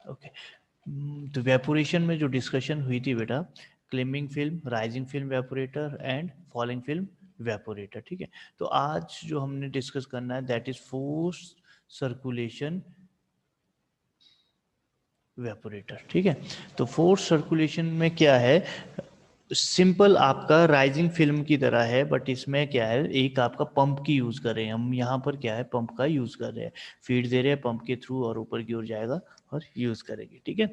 Okay. तो evaporation में जो डिस्कशन हुई थी बेटा, climbing film, rising film evaporator and falling film evaporator, ठीक है। तो आज जो हमने डिस्कस करना है that is force circulation evaporator, ठीक है। तो फोर्स सर्कुलेशन में क्या है, सिंपल आपका राइजिंग फिल्म की तरह है, बट इसमें क्या है, एक आपका पंप की यूज कर रहे हैं हम यहाँ पर, क्या है, पंप का यूज कर रहे हैं, फीड दे रहे हैं पंप के थ्रू और ऊपर की ओर जाएगा और यूज करेंगे, ठीक है।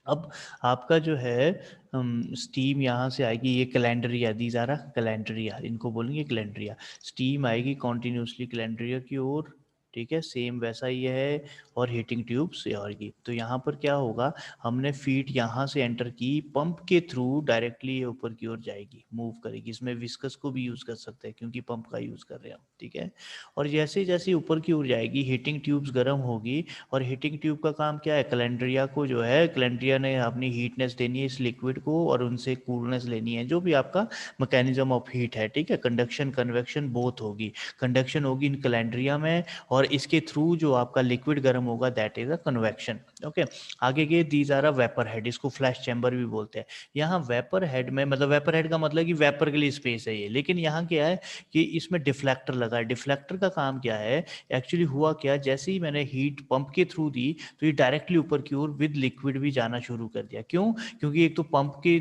अब आपका जो है स्टीम यहाँ से आएगी, ये कैलेंडरिया, दीज आर कैलेंडरिया, इनको बोलेंगे कैलेंडरिया। स्टीम आएगी कॉन्टिन्यूसली कैलेंडरिया की ओर, ठीक है, सेम वैसा ही है, और हीटिंग ट्यूब से आएगी। तो यहाँ पर क्या होगा, हमने फीड यहाँ से एंटर की, पंप के थ्रू डायरेक्टली ऊपर की ओर जाएगी, मूव करेगी। इसमें विस्कस को भी यूज़ कर सकते हैं क्योंकि पंप का यूज़ कर रहे हैं हम, ठीक है। और जैसे जैसे ऊपर की ओर जाएगी, हीटिंग ट्यूब्स गर्म होगी, और हीटिंग ट्यूब का काम क्या है, कैलेंडरिया को जो है, कैलेंडरिया ने अपनी हीटनेस देनी है इस लिक्विड को और उनसे कूलनेस लेनी है, जो भी आपका मैकेनिज्म ऑफ हीट है, ठीक है। कंडक्शन कन्वेक्शन बोथ होगी, कंडक्शन होगी इन कैलेंडरिया में, और इसके थ्रू जो आपका लिक्विड गर्म होगा that is a convection, okay. आगे के these are a vapour head, इसको फ्लैश चैम्बर भी बोलते हैं। यहाँ वेपर हेड में, मतलब वेपर हेड का मतलब कि वेपर के लिए स्पेस है ये, लेकिन यहाँ क्या है कि इसमें डिफ्लेक्टर लगा है। डिफ्लेक्टर का काम क्या है, एक्चुअली हुआ क्या, जैसे ही मैंने हीट पंप के थ्रू दी तो ये डायरेक्टली ऊपर की ओर विद लिक्विड भी जाना शुरू कर दिया। क्यों? क्योंकि एक तो पंप के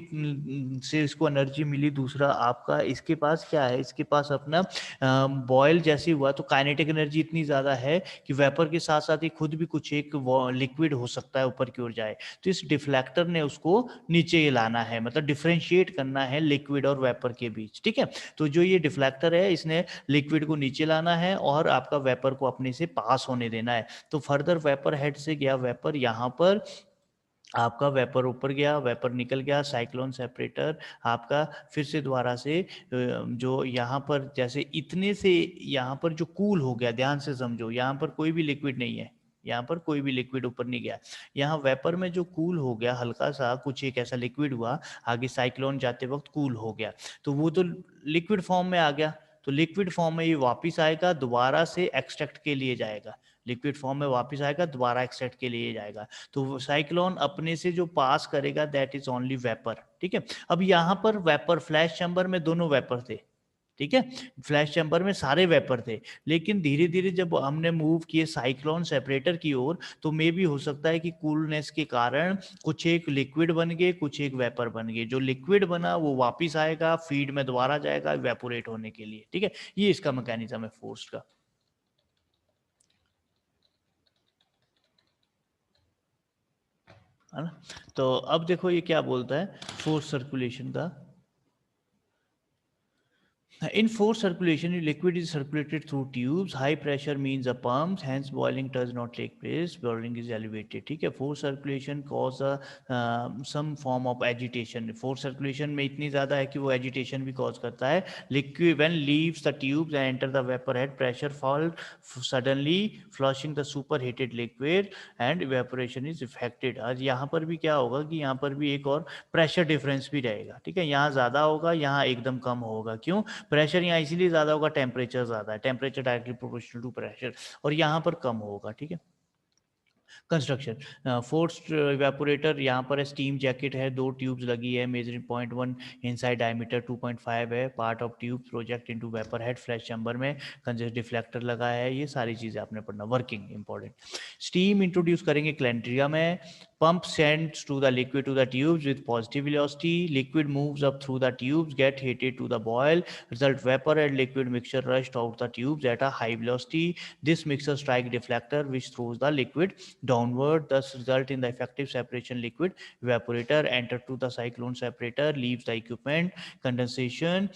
से इसको एनर्जी मिली, दूसरा आपका इसके पास क्या है, इसके पास अपना बॉयल जैसे हुआ तो काइनेटिक एनर्जी इतनी ज़्यादा है कि वेपर के साथ साथ ही खुद भी कुछ एक लिक्विड हो सकता है ऊपर की ओर जाए। तो इस डिफ्लेक्टर ने उसको नीचे लाना है, मतलब डिफ्रेंशिएट करना है लिक्विड और वेपर के बीच, ठीक है। तो जो ये डिफ्लेक्टर है, इसने लिक्विड को नीचे लाना है और आपका वेपर को अपने से पास होने देना है। तो फर्दर वेपर हेड से गया वेपर, यहाँ पर आपका वेपर ऊपर गया, वेपर निकल गया, साइक्लोन सेपरेटर आपका फिर से दोबारा से जो यहाँ पर जैसे इतने से यहाँ पर जो कूल हो गया, ध्यान से समझो, यहाँ पर कोई भी लिक्विड नहीं है, यहाँ पर कोई भी लिक्विड ऊपर नहीं गया, यहाँ वेपर में जो कूल हो गया, हल्का सा कुछ एक ऐसा लिक्विड हुआ, आगे साइक्लोन जाते वक्त कूल हो गया, तो वो तो लिक्विड फॉर्म में आ गया। तो लिक्विड फॉर्म में ये वापस आएगा, दोबारा से एक्सट्रैक्ट के लिए जाएगा, लिक्विड फॉर्म में वापस आएगा, दोबारा एक्सट्रैक्ट के लिए जाएगा। तो साइक्लोन अपने से जो पास करेगा दैट इज ओनली वेपर, ठीक है। अब यहाँ पर वेपर, फ्लैश चैम्बर में दोनों वेपर थे, ठीक है, फ्लैश चैम्बर में सारे वेपर थे, लेकिन धीरे धीरे जब हमने मूव किए साइक्लोन सेपरेटर की ओर, तो मे भी हो सकता है कि कूलनेस के कारण कुछ एक लिक्विड बन गए, कुछ एक वेपर बन गए, जो लिक्विड बना वो वापिस आएगा, फीड में दोबारा जाएगा इवेपोरेट होने के लिए, ठीक है। ये इसका मैकेनिज्म है फोर्स का, है ना। तो अब देखो ये क्या बोलता है फोर्स सर्कुलेशन का। In forced circulation, liquid is circulated through tubes. High pressure means a pump, hence boiling does not take place. Boiling is elevated. ठीक है, forced circulation cause a some form of agitation. Forced circulation में इतनी ज़्यादा है कि वो agitation भी cause करता है. Liquid when leaves the tubes and enter the vapor head, pressure fall suddenly, flushing the superheated liquid and evaporation is affected. आज यहाँ पर भी क्या होगा कि यहाँ पर भी एक और प्रेशर डिफरेंस भी रहेगा, ठीक है। यहाँ ज़्यादा होगा, यहाँ एकदम कम होगा। क्यों? प्रेशर यहाँ इसीलिए ज़्यादा होगा, टेम्परेचर ज़्यादा है, temperature directly proportional to pressure, और यहाँ पर कम होगा, ठीक है। कंस्ट्रक्शन फोर्स्ड इवेपोरेटर, यहाँ पर स्टीम जैकेट है, दो ट्यूब्स लगी है, मेजरिंग 0.1 इनसाइड डायमीटर 2.5 है, part of tube project into vapour head, flash chamber में कंजस्ट डिफ्लेक्टर लगा है, ये सारी चीज़ें आपने पढ़ना, वर्किंग इंपॉर्टेंट। स्टीम इंट्रोड्यूस करेंगे कैलेंड्रिया में, pump sends to the liquid to the tubes with positive velocity, liquid moves up through the tubes, get heated to the boil, result vapor and liquid mixture rushed out the tubes at a high velocity. This mixture strike deflector which throws the liquid downward, thus result in the effective separation. Liquid evaporator enter to the cyclone separator, leaves the equipment, condensation,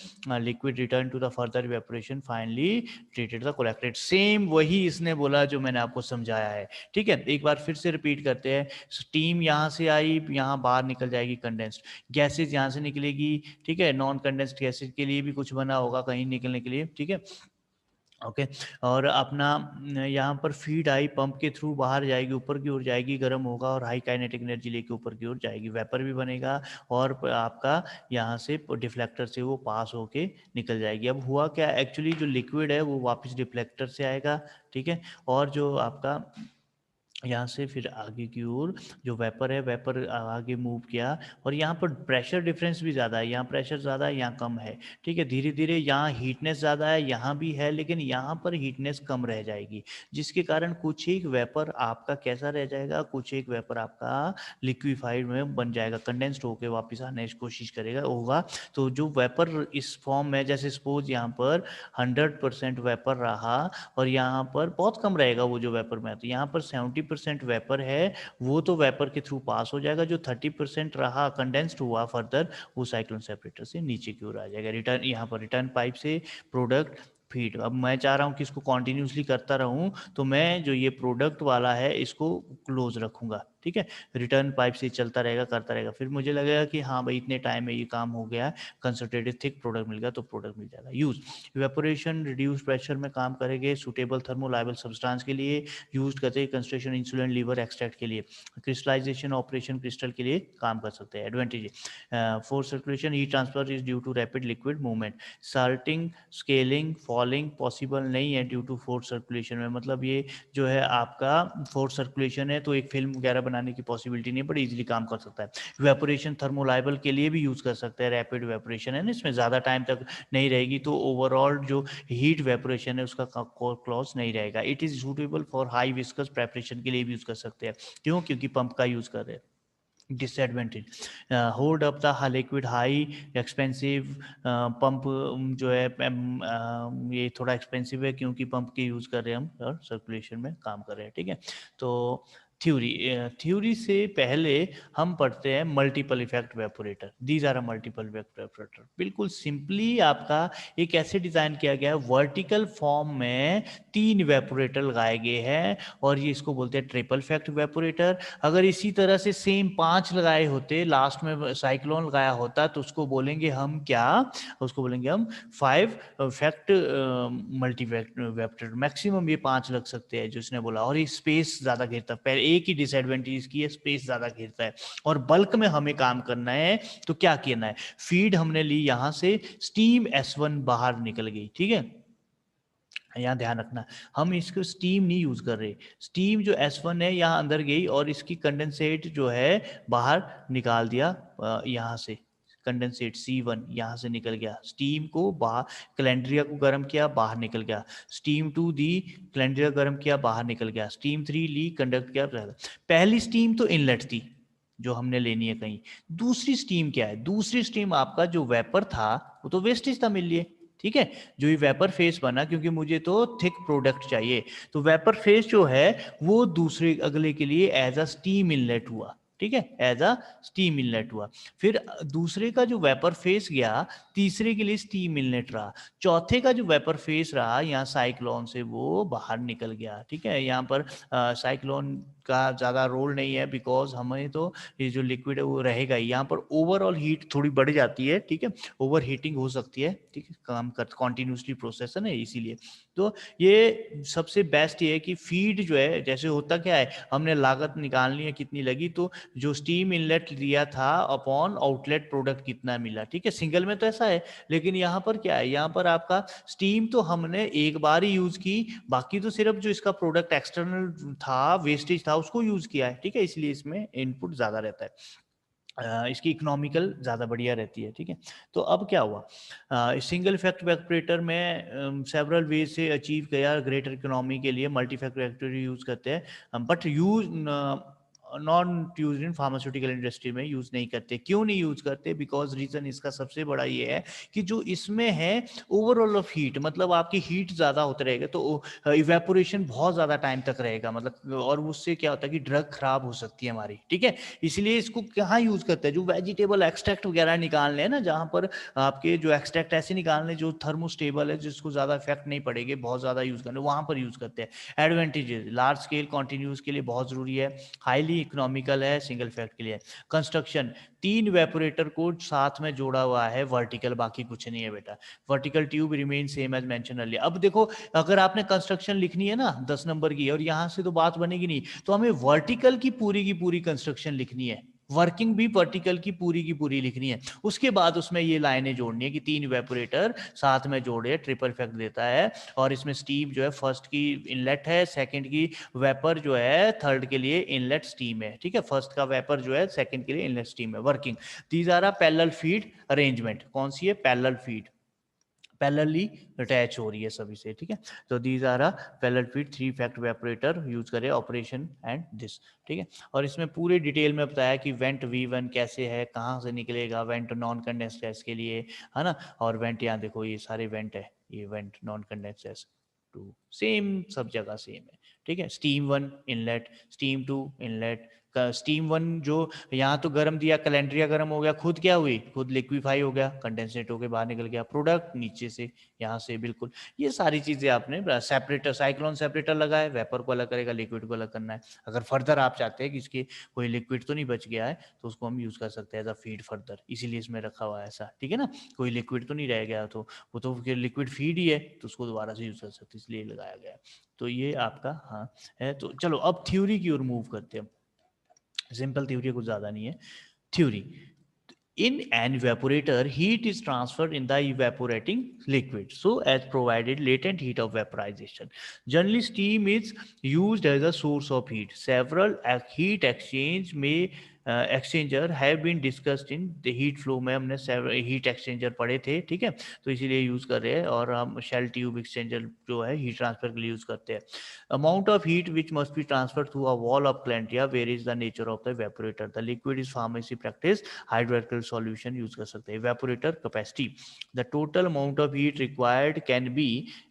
liquid return to the further evaporation, finally treated the collected. Same वही इसने बोला जो मैंने आपको समझाया है, ठीक है। एक बार फिर से रिपीट करते हैं, स्टीम यहाँ से आई, यहाँ बाहर निकल जाएगी कंडेंस्ड गैसेज, यहाँ से निकलेगी, ठीक है। नॉन कंडेंस्ड गैसेज के लिए भी कुछ बना होगा कहीं निकलने के लिए, ठीक है, ओके। और अपना यहाँ पर फीड आई, पंप के थ्रू बाहर जाएगी, ऊपर की ओर जाएगी, गर्म होगा और हाई काइनेटिक एनर्जी लेके ऊपर की ओर जाएगी, वेपर भी बनेगा, और आपका यहाँ से डिफ्लेक्टर से वो पास होके निकल जाएगी। अब हुआ क्या, एक्चुअली जो लिक्विड है वो वापस डिफ्लेक्टर से आएगा, ठीक है, और जो आपका यहाँ से फिर आगे की ओर जो वेपर है, वेपर आगे मूव किया, और यहाँ पर प्रेशर डिफरेंस भी ज़्यादा है, यहाँ प्रेशर ज़्यादा है, यहाँ कम है, ठीक है। धीरे धीरे यहाँ हीटनेस ज़्यादा है, यहाँ भी है, लेकिन यहाँ पर हीटनेस कम रह जाएगी, जिसके कारण कुछ एक वेपर आपका कैसा रह जाएगा, कुछ एक वेपर आपका लिक्विफाइड में बन जाएगा, कंडेंस्ड होकर वापस आने की कोशिश करेगा होगा। तो जो वेपर इस फॉर्म में, जैसे सपोज यहाँ पर 100% वेपर रहा और यहाँ पर बहुत कम रहेगा वो जो वेपर में, तो यहाँ पर 70% वेपर है, वो तो वेपर के थ्रू पास हो जाएगा। जो 30% रहा कंडेंस्ड हुआ फर्दर, वो साइक्लोन सेपरेटर से नीचे की ओर आ जाएगा, रिटर्न यहाँ पर रिटर्न पाइप से प्रोडक्ट फीड। अब मैं चाह रहा हूँ कि इसको कॉन्टिन्यूसली करता रहूँ, तो मैं जो ये प्रोडक्ट वाला है इसको क्लोज रखूँगा, ठीक है। रिटर्न पाइप से चलता रहेगा, करता रहेगा, फिर मुझे लगेगा कि हाँ भाई इतने टाइम में ये काम हो गया, कंसंट्रेटेड थिक प्रोडक्ट मिल गया, तो प्रोडक्ट मिल जाएगा। यूज इवेपोरेशन रिड्यूस प्रेशर में काम करेंगे, सुटेबल थर्मोलाइबल सब्सटेंस के लिए यूज करते हैं, कंसंट्रेशन इंसुलिन लीवर एक्सट्रैक्ट के लिए, क्रिस्टलाइजेशन ऑपरेशन क्रिस्टल के लिए काम कर सकते हैं। Advantage for circulation heat transfer is due to rapid liquid movement, salting scaling fouling possible नहीं है ड्यू टू फोर्स सर्कुलेशन में, मतलब ये जो है आपका फोर्स सर्कुलेशन है तो एक फिल्म वगैरह बनाने की पॉसिबिलिटी नहीं, बड़ी इजीली काम कर सकता है। वेपोरेशन थर्मोलाइबल के लिए भी यूज कर सकते हैं, रैपिड वेपोरेशन है ना, इसमें ज़्यादा टाइम तक नहीं रहेगी, तो ओवरऑल जो हीट वेपोरेशन है उसका क्लॉज नहीं रहेगा। It is suitable for high viscous preparation के लिए भी यूज़ कर सकते हैं, क्यों, क्योंकि पंप का यूज़ कर रहे हैं। Disadvantage hold up the liquid high expensive pump, जो है ये थोड़ा एक्सपेंसिव है क्योंकि पंप के यूज़ कर रहे हैं हम और सर्कुलेशन में काम कर रहे हैं, ठीक है। तो थ्योरी से पहले हम पढ़ते हैं multiple effect evaporator. These are a multiple effect evaporator. बिल्कुल सिंपली आपका एक ऐसे डिज़ाइन किया गया है, वर्टिकल फॉर्म में 3 वेपोरेटर लगाए गए हैं और ये इसको बोलते हैं ट्रिपल इफेक्ट वेपोरेटर। अगर इसी तरह से सेम 5 लगाए होते, लास्ट में साइक्लोन लगाया होता, तो उसको बोलेंगे हम क्या, उसको बोलेंगे हम 5 इफेक्ट मल्टी वेक्टर। मैक्सिमम ये 5 लग सकते हैं जो इसने बोला, और ये स्पेस ज़्यादा घेरता है। पहले एक ही डिसएडवांटेज की है, स्पेस ज़्यादा घेरता है, और बल्क में हमें काम करना है, तो क्या करना है, फीड हमने ली यहाँ से, स्टीम S1 बाहर निकल गई, ठीक है। यहाँ ध्यान रखना, हम इसको स्टीम नहीं यूज कर रहे, स्टीम जो S1 है यहाँ अंदर गई और इसकी कंडेंसेट जो है बाहर निकाल दिया, यहाँ से कंडेंसेट C1 यहाँ से निकल गया, स्टीम को बाहर, कैलेंड्रिया को गर्म किया, बाहर निकल गया, स्टीम 2 दी, कैलेंड्रिया गर्म किया, बाहर निकल गया, स्टीम 3 ली, कंडक्ट किया। पहली स्टीम तो इनलेट थी जो हमने लेनी है कहीं। दूसरी स्टीम क्या है, दूसरी स्टीम आपका जो वेपर था वो तो वेस्टेज था मिल लिए, ठीक है। जो ये वेपर फेस बना, क्योंकि मुझे तो थिक प्रोडक्ट चाहिए, तो वेपर फेस जो है वो दूसरे अगले के लिए एज अ स्टीम इनलेट हुआ, ठीक है, एज अ स्टीम इनलेट हुआ। फिर दूसरे का जो वेपर फेस गया, तीसरे के लिए स्टीम इनलेट रहा, चौथे का जो वेपर फेस रहा यहाँ साइक्लोन से वो बाहर निकल गया, ठीक है। यहाँ पर साइक्लोन का ज़्यादा रोल नहीं है, बिकॉज हमें तो ये जो लिक्विड है वो रहेगा ही। यहाँ पर ओवरऑल हीट थोड़ी बढ़ जाती है, ठीक है, ओवर हीटिंग हो सकती है, ठीक है, काम कर कॉन्टिन्यूसली प्रोसेस है ना, इसीलिए। तो ये सबसे बेस्ट ये है कि फीड जो है, जैसे होता क्या है, हमने लागत निकालनी है कितनी लगी, तो जो स्टीम इनलेट दिया था अपॉन आउटलेट प्रोडक्ट कितना मिला, ठीक है। सिंगल में तो ऐसा है, लेकिन यहाँ पर क्या है, यहाँ पर आपका स्टीम तो हमने एक बार ही यूज की, बाकी तो सिर्फ जो इसका प्रोडक्ट एक्सटर्नल था, वेस्टेज था, उसको यूज किया है, ठीक है, इसलिए इसमें इनपुट ज्यादा रहता है, इसकी इकोनॉमिकल ज़्यादा बढ़िया रहती है, ठीक है। तो अब क्या हुआ, सिंगल इफेक्ट वेपोरेटर में सेवरल वे से अचीव किया ग्रेटर इकोनॉमी के लिए मल्टी इफेक्ट वेपोरेटर यूज़ करते हैं, but use non use in pharmaceutical industry में यूज़ नहीं करते। क्यों नहीं यूज़ करते, बिकॉज रीज़न इसका सबसे बड़ा ये है कि जो इसमें है ओवरऑल ऑफ हीट, मतलब आपकी हीट ज़्यादा होते रहेगा, तो इवेपोरेशन बहुत ज़्यादा टाइम तक रहेगा, मतलब, और उससे क्या होता है कि ड्रग खराब हो सकती है हमारी, ठीक है। इसलिए इसको कहाँ यूज़ करते हैं, जो वेजिटेबल एक्सट्रैक्ट वगैरह निकालने हैं ना, जहाँ पर आपके जो एक्सट्रैक्ट ऐसे निकालने जो थर्मोस्टेबल है, जिसको ज़्यादा इफेक्ट नहीं पड़ेगी, बहुत ज़्यादा यूज़ करने, वहाँ पर यूज़ करते हैं। एडवांटेजेस, लार्ज स्केल कॉन्टिन्यूस के लिए बहुत ज़रूरी है, हाईली इकोनॉमिकल है सिंगल इफेक्ट के लिए। कंस्ट्रक्शन, 3 वेपोरेटर को साथ में जोड़ा हुआ है वर्टिकल, बाकी कुछ नहीं है बेटा। Vertical tube remain same as mention earlier. अब देखो, अगर आपने कंस्ट्रक्शन लिखनी है ना 10 नंबर की, और यहाँ से तो बात बनेगी नहीं, तो हमें वर्टिकल की पूरी कंस्ट्रक्शन लिखनी है, वर्किंग भी पार्टिकल की पूरी लिखनी है। उसके बाद उसमें ये लाइनें जोड़नी है कि 3 इवेपोरेटर साथ में जोड़े, ट्रिपल इफेक्ट देता है, और इसमें स्टीम जो है फर्स्ट की इनलेट है, सेकंड की वेपर जो है, थर्ड के लिए इनलेट स्टीम है, ठीक है। फर्स्ट का वेपर जो है, सेकंड के लिए इनलेट स्टीम है, working. These are a parallel feed arrangement. कौन सी है? पैरेलल फीड, पैरेलली अटैच हो रही है सभी से, ठीक है। तो these are a parallel feed 3 fact evaporator use करें ऑपरेशन एंड दिस, ठीक है। और इसमें पूरे डिटेल में बताया कि वेंट V1 कैसे है, कहाँ से निकलेगा, वेंट नॉन कंडेंस्ड गैस के लिए, है ना। और वेंट यहाँ देखो ये सारे वेंट है, ये vent non condensed gas too, same सब जगह सेम है, ठीक है। Steam 1 inlet, steam 2 inlet, steam 1 जो यहाँ तो गर्म दिया, कैलेंड्रिया गर्म हो गया, खुद क्या हुई, खुद लिक्विफाई हो गया, कंडेंसेट होकर बाहर निकल गया प्रोडक्ट नीचे से, यहाँ से बिल्कुल। ये सारी चीजें आपने सेपरेटर, साइक्लोन सेपरेटर लगाए, वेपर को अलग करेगा, लिक्विड को अलग करना है। अगर फर्दर आप चाहते हैं कि इसके कोई लिक्विड तो नहीं बच गया है, तो उसको हम यूज कर सकते हैं एज अ फीड फर्दर, इसीलिए इसमें रखा हुआ है ऐसा, ठीक है ना। कोई लिक्विड तो नहीं रह गया, तो वो तो लिक्विड फीड ही है, तो उसको दोबारा से यूज कर सकते, इसलिए लगाया गया है। तो ये आपका हाँ है। तो चलो अब थ्योरी की ओर मूव करते हैं। सिंपल थ्योरी कुछ ज्यादा नहीं है। Theory: in an evaporator, heat is transferred in the evaporating liquid, so as provided latent heat of vaporization. Generally, steam is used as a source of heat. Several heat exchange may exchanger have been discussed in the heat flow में, हमने heat exchanger पढ़े थे, ठीक है। तो इसीलिए use कर रहे हैं, और हम शेल ट्यूब एक्सचेंजर जो है हीट ट्रांसफर के लिए यूज करते हैं। Amount of heat which must be transfer through a wall of calandria varies the nature of the evaporator. The liquid is pharmacy practice hydroalcoholic solution use कर सकते हैं। Evaporator capacity: the total amount of heat required can be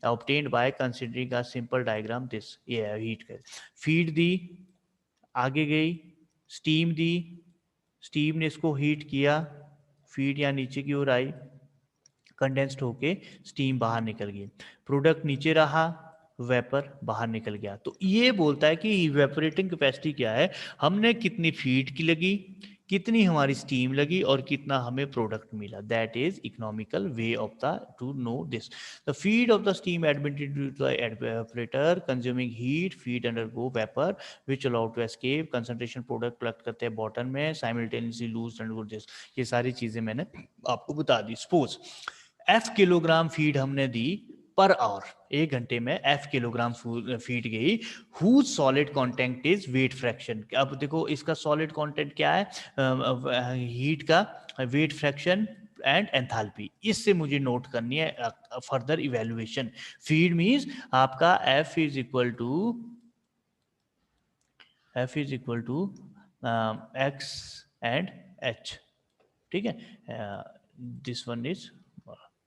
obtained by considering a simple diagram this. ये है heat का। Feed दी, आगे गई, steam दी, steam ने इसको हीट किया, फीड यहाँ नीचे की ओर आई, कंडेंस्ड होके स्टीम बाहर निकल गई, प्रोडक्ट नीचे रहा, वेपर बाहर निकल गया। तो ये बोलता है कि इवेपोरेटिंग कैपेसिटी क्या है, हमने कितनी फीड की लगी, कितनी हमारी स्टीम लगी, और कितना हमें प्रोडक्ट मिला। That is economical way of the to know this. The feed of the steam admitted to the evaporator consuming heat, feed undergo vapour which allowed to escape, concentration product collect करते हैं bottom में, simultaneously loose undergo this. ये सारी चीजें मैंने आपको बता दी। सपोज F किलोग्राम फीड हमने दी पर आवर, 1 घंटे में F किलोग्राम फीड गई, whose solid content is weight fraction. अब देखो इसका सॉलिड कंटेंट क्या है, हीट का वेट फ्रैक्शन एंड एंथैल्पी, इससे मुझे नोट करनी है फर्दर इवेल्युएशन। फीड मींस आपका F is equal to X and H, ठीक है। दिस वन इज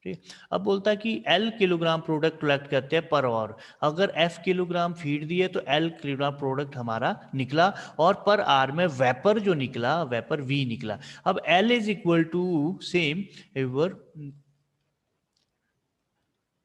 ठीक। अब बोलता है कि L किलोग्राम प्रोडक्ट कलेक्ट करते हैं पर आवर। अगर F किलोग्राम फीड दिए तो L किलोग्राम प्रोडक्ट हमारा निकला, और पर आवर में वेपर जो निकला, वेपर V निकला। अब L is equal to same ever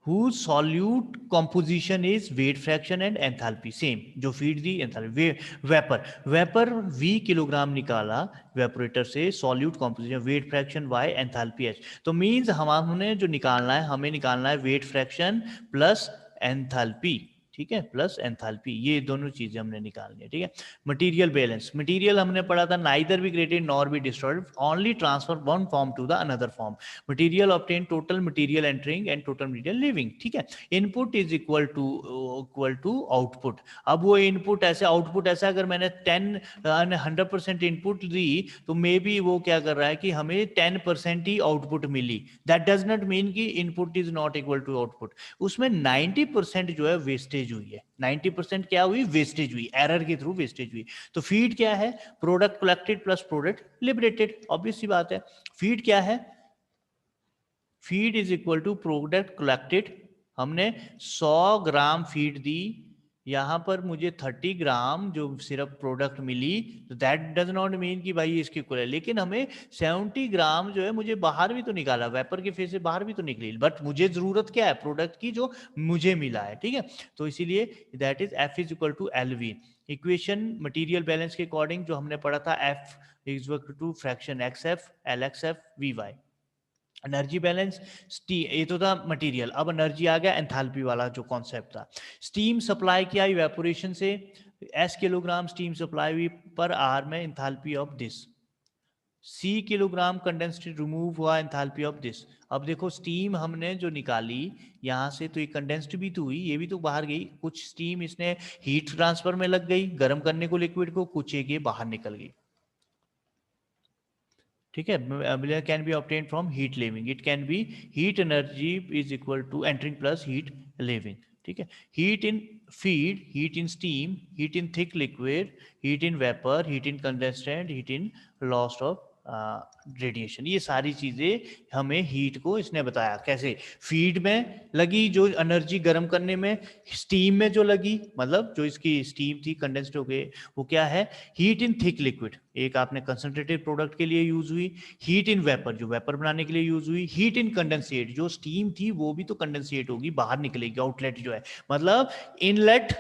whose solute composition is weight fraction and enthalpy, same जो फीड दी enthalpy। वेपर V किलोग्राम निकाला वेपोरेटर से, solute composition, weight fraction Y, enthalpy H। तो means हमें जो निकालना है, हमें निकालना है वेट फ्रैक्शन प्लस एंथैल्पी, ठीक है, प्लस एंथैल्पी, ये दोनों चीजें हमने निकालनी है, ठीक है। मटेरियल बैलेंस: मटेरियल हमने पढ़ा था neither be created nor be destroyed, only transfer one form to the another form. Material obtain, total material entering and total material leaving, ठीक है। Input is equal to output. अब वो input ऐसे, output ऐसा, अगर मैंने 100% इनपुट दी, तो may be वो क्या कर रहा है कि हमें 10% ही आउटपुट मिली। दैट डज नॉट मीन कि input is not equal to output. उसमें 90% जो है वेस्टेज हुई है। 90% क्या हुई? वेस्टेज हुई, एरर के थ्रू वेस्टेज हुई। तो फीड क्या है? Product collected plus product liberated, obvious सी बात है। फीड क्या है? Feed is equal to product collected. हमने 100 ग्राम फीड दी, यहां पर मुझे 30 ग्राम जो सिर्फ प्रोडक्ट मिली, तो दैट डज नॉट मीन कि भाई इसकी इक्वल है, लेकिन हमें 70 ग्राम जो है मुझे बाहर भी तो निकाला, वेपर के फेस से बाहर भी तो निकली, बट मुझे जरूरत क्या है? प्रोडक्ट की, जो मुझे मिला है, ठीक है। तो इसीलिए that is F is equal to LV। Equation material balance के अकॉर्डिंग जो हमने पढ़ा था, F is equal to fraction XF LXF VY। Energy balance, ये तो था मटेरियल, अब एनर्जी आ गया एंथैल्पी वाला जो कॉन्सेप्ट था। स्टीम सप्लाई किया इवेपोरेशन से, S किलोग्राम स्टीम सप्लाई हुई पर आवर में, enthalpy of this, C kilogram condensed remove हुआ एंथैल्पी ऑफ दिस। अब देखो स्टीम हमने जो निकाली यहाँ से, तो ये कंडेंस्ड भी तो हुई, ये भी तो बाहर गई, कुछ स्टीम इसने हीट ट्रांसफर में लग गई गर्म करने को लिक्विड को, कुछ एक ये बाहर निकल गई। ठीक है, can be obtain from heat leaving, it can be heat energy is equal to entering plus heat leaving. ठीक है, heat in feed, heat in steam, heat in thick liquid, heat in vapour, heat in condensate, heat in loss of radiation, ये सारी चीजें हमें heat को इसने बताया कैसे। फीड में लगी जो एनर्जी गर्म करने में, स्टीम में जो लगी मतलब जो इसकी स्टीम थी कंडेंस्ड हो गए, वो क्या है, हीट इन थिक लिक्विड, एक आपने कंसंट्रेटेड प्रोडक्ट के लिए यूज हुई, हीट इन वेपर जो वेपर बनाने के लिए यूज हुई, हीट इन कंडेंसेट जो स्टीम थी वो भी तो कंडेंसेट होगी बाहर निकलेगी, आउटलेट जो है, मतलब inlet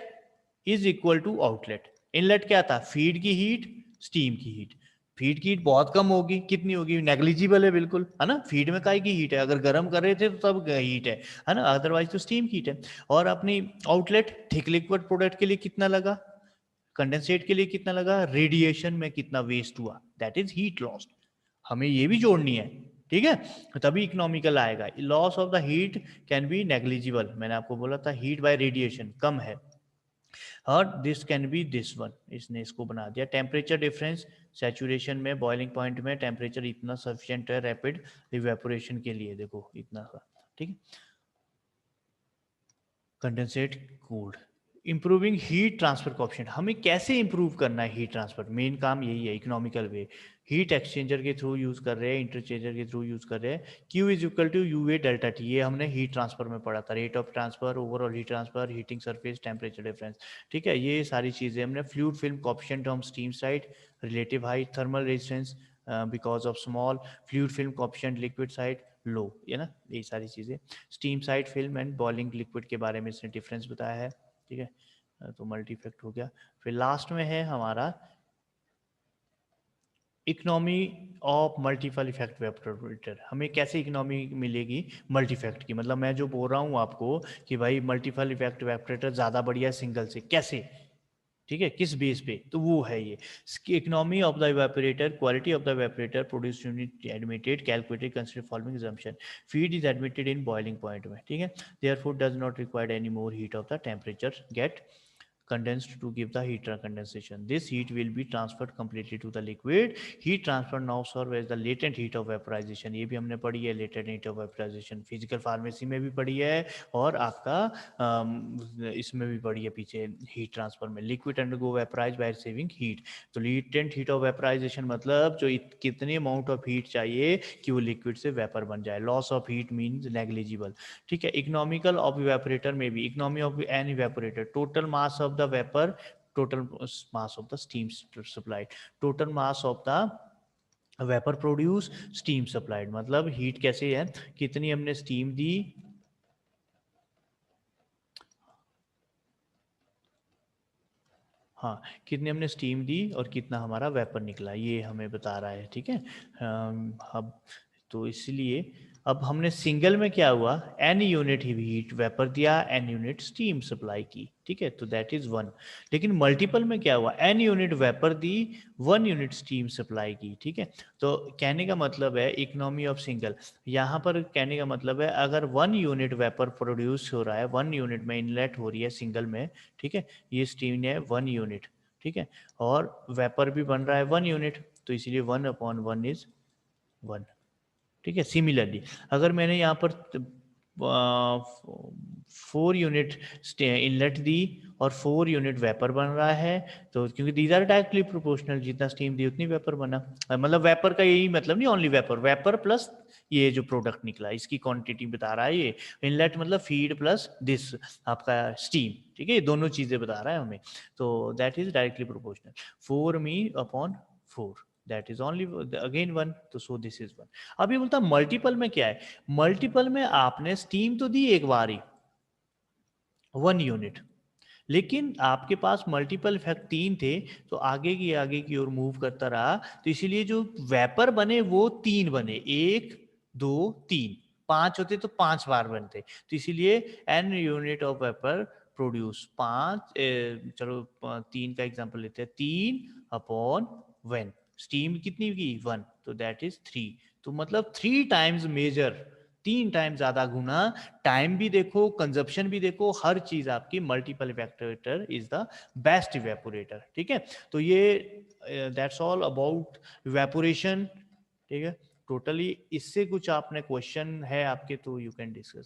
is equal to outlet. Inlet क्या था, फीड की हीट, स्टीम की हीट, फीड की हीट बहुत कम होगी, कितनी होगी, नेग्लिजिबल है बिल्कुल, है ना, फीड में काय की हीट है, अगर गर्म कर रहे थे तो तब हीट है ना, अदरवाइज तो स्टीम हीट है। और अपनी आउटलेट थिक लिक्विड प्रोडक्ट के लिए कितना लगा, कंडेंसेट के लिए कितना लगा, रेडिएशन में कितना वेस्ट हुआ, दैट इज हीट लॉस, हमें ये भी जोड़नी है। ठीक है, तभी इकोनॉमिकल आएगा। Loss of the heat can be negligible, मैंने आपको बोला था हीट बाय रेडिएशन कम है, और this can be this one, इसने इसको बना दिया। टेम्परेचर डिफरेंस, सैचुरेशन में बॉइलिंग पॉइंट में टेम्परेचर इतना सफिशिएंट है रैपिड इवेपोरेशन के लिए, देखो इतना सा। ठीक है, condensate cooled, improving heat transfer coefficient, हमें कैसे इंप्रूव करना है हीट ट्रांसफर, मेन काम यही है इकोनॉमिकल वे। हीट एक्सचेंजर के थ्रू यूज कर रहे हैं, इंटरचेंजर के थ्रू यूज कर रहे हैं, Q is equal to U A delta T, ये हमने हीट ट्रांसफर में पढ़ा था, rate of transfer, overall heat transfer, heating surface, temperature difference. ठीक है, ये सारी चीजें हमने, फ्लूइड फिल्म कोएफिशिएंट हम steam side, relative height, thermal resistance because of small, fluid film coefficient liquid side low, है ना, ये सारी चीजें। Steam side film and boiling liquid के बारे में इसने डिफरेंस बताया है। ठीक है, तो मल्टी इफेक्ट हो गया। फिर लास्ट में है हमारा economy of multiple effect evaporator, हमें कैसे इकोनॉमी मिलेगी मल्टी इफेक्ट की, मतलब मैं जो बोल रहा हूँ आपको कि भाई मल्टीपल इफेक्ट वेपोरेटर ज़्यादा बढ़िया सिंगल से, कैसे, ठीक है, किस बेस पे, तो वो है ये economy of the evaporator, quality of the evaporator, produce unit admitted, calculated consider following assumption, feed is admitted in boiling point में। ठीक है, therefore does not require any more heat of the temperature get condensed to give the heat condensation. This heat will be transferred completely to the liquid. Heat transfer now serve as the latent heat of vaporization. ये भी हमने पढ़ी है, latent heat of vaporization physical pharmacy में भी पढ़ी है, और आपका इसमें भी पढ़ी है पीछे हीट ट्रांसफर में। Liquid undergo vaporise by receiving heat, तो लेटेंट हीट ऑफ वेपराइजेशन मतलब जो कितनी अमाउंट ऑफ हीट चाहिए कि वो लिक्विड से वेपर बन जाए। Loss of heat means negligible. ठीक है, इकोनॉमिकल ऑफ इवेपोरेटर में भी, economy of an evaporator, total mass of the vapour, total mass of the steam supplied, total mass of the vapour produce, steam supplied, मतलब heat कैसे है, कितनी हमने steam दी, हाँ, कितनी हमने स्टीम दी और कितना हमारा वेपर निकला, ये हमें बता रहा है। ठीक है, अब तो इसलिए अब हमने सिंगल में क्या हुआ, एन यूनिट हीट वेपर दिया, एन यूनिट स्टीम सप्लाई की। ठीक है, तो दैट इज वन। लेकिन मल्टीपल में क्या हुआ, एन यूनिट वेपर दी, वन यूनिट स्टीम सप्लाई की। ठीक है, तो कहने का मतलब है इकोनॉमी ऑफ सिंगल, यहाँ पर कहने का मतलब है अगर वन यूनिट वेपर प्रोड्यूस हो रहा है, वन यूनिट में इनलेट हो रही है सिंगल में, ठीक है, ये स्टीम है वन यूनिट, ठीक है, और वेपर भी बन रहा है वन यूनिट, तो इसीलिए one upon one is one. ठीक है, सिमिलरली अगर मैंने यहाँ पर 4 यूनिट इनलेट दी और 4 यूनिट वेपर बन रहा है, तो क्योंकि दीज आर डायरेक्टली प्रोपोर्शनल, जितना स्टीम दी उतनी वेपर बना, मतलब वेपर का यही मतलब नहीं, ओनली वेपर, वेपर प्लस ये जो प्रोडक्ट निकला इसकी क्वांटिटी बता रहा है ये। इनलेट मतलब फीड प्लस दिस आपका स्टीम, ठीक है, ये दोनों चीजें बता रहा है हमें, तो that is directly proportional. 4 me upon 4, that is only again one, तो सो दिस इज वन। अभी बोलता मल्टीपल में क्या है, मल्टीपल में आपने स्टीम तो दी एक बार ही वन यूनिट, लेकिन आपके पास मल्टीपल इफेक्ट तीन थे, तो आगे की ओर मूव करता रहा, तो इसीलिए जो वेपर बने वो तीन बने, एक दो तीन, पांच होते तो पांच बार बनते, तो इसीलिए an unit of vapour produce पांच, चलो तीन का एग्जांपल लेते हैं, तीन अपॉन वन, स्टीम कितनी की 1, तो दैट इज 3। तो मतलब 3 टाइम्स मेजर, 3 टाइम ज्यादा गुना, टाइम भी देखो, कंजप्शन भी देखो, हर चीज आपकी multiple evaporator is the best evaporator. ठीक है, तो ये दैट्स ऑल अबाउट इवेपोरेशन। ठीक है, टोटली इससे कुछ आपने क्वेश्चन है आपके तो यू कैन डिस्कस।